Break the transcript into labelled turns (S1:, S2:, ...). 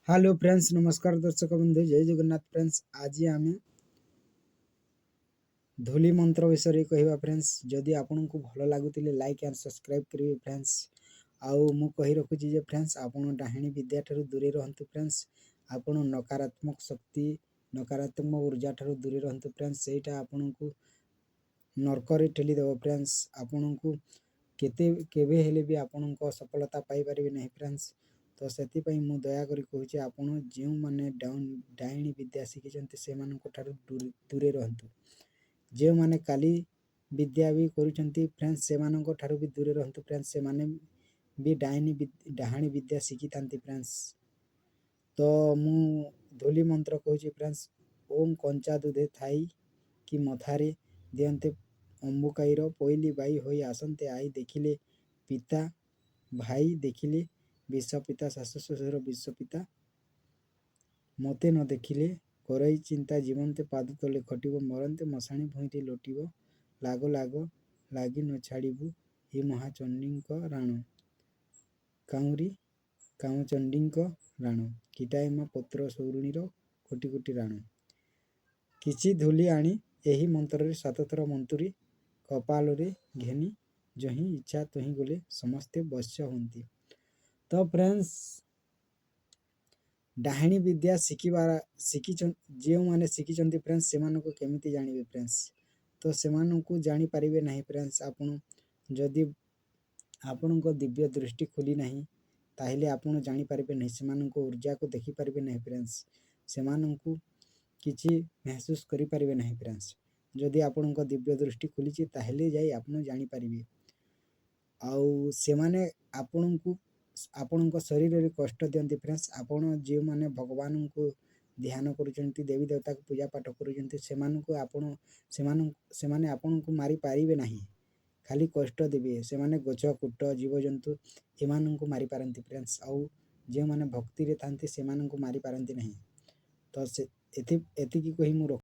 S1: Hello friends, नमस्कार दर्शक बंधु, जय जगन्नाथ फ्रेंड्स। आज आम धूली मंत्र विषय कहवा फ्रेंड्स। जदि आपन को भल लगुले लाइक एंड सब्सक्राइब करेंगे फ्रेंड्स। आउ मु कही रखुची जे फ्रेंड्स, आपन डाहिणी विद्या ठारू दूरे रहंतु फ्रेंड्स। आपन नकारात्मक शक्ति, नकारात्मक ऊर्जा ठारू दूरे रहंतु फ्रेंड्स। सेटा आपन को नरकरे ठेली देव फ्रेंड्स। आपन को केवे हेले भी आपन को सफलता पाई परिबे नहीं फ्रेंड्स। तो से मु दया करी कहूँ आपन जो मैंने डाइणी विद्या शिखिंट से दूरे रहतु। जो मैंने काली विद्या भी करुँच फ्रेंड्स से भी दूरे रहतु फ्रेंड्स। से भी डाहाणी विद्या शिखी था फ्रेंड्स। तो मु धूली मंत्र कहूँ फ्रेंड्स, ओम कंचा दूधे थाई कि मथारे दियंते अंबुकाईर पोइली बाई होई आसंते आई देखिले पिता भाई देखिले विश्व पिता शाशु शशुर विश्व पिता मते न देखिले करई चिंता जीवनते पाद तले खटिब मरंते मशाणी भुईंटे लोटिब लाग लाग लागी न छाड़बू हे महाचंडी राण काउरी कामचंडी राण किटाएमा पत्र सौरुणीर कोटि कोटि राण किछि धूली आनी एही मंत्र 7 थर मंतुरी कपाल रे घेनी जही इच्छा तही गले समस्ते वश्य होती। तो फ्रेंड्स, डाहिणी विद्या शिखी जो मैंने शिखी फ्रेंड्स से केमिति जानिबे फ्रेंड्स। तो से जानी पारिबे नहीं फ्रेंड्स। आपन जदि आपण को दिव्य दृष्टि खुली नहीं ताहिले आपन जानी पारिबे नहीं, से ऊर्जा को देखि पारिबे नहीं फ्रेंड्स। से किछि महसूस करि पारिबे नहीं फ्रेंड्स। जदि आपण को दिव्य दृष्टि खुली ताहिले जाई आपन जानी पारिबे। आउ से माने आपण को आपण शरीर रे कष्ट दियंती फ्रेंड्स। आपण जे माने भगवान को ध्यान करुचंती, देवी देवता को पूजा पाठ करुचंती, से माने आपण को मारी पारिबे नहीं, खाली कष्ट देबे। से माने गछ कूट जीव जंतु एमान को मारी पारंती फ्रेंड्स। आउ जे माने भक्ति रे थांती से मान को मारी पारंती नहीं। तो से एति की कही मु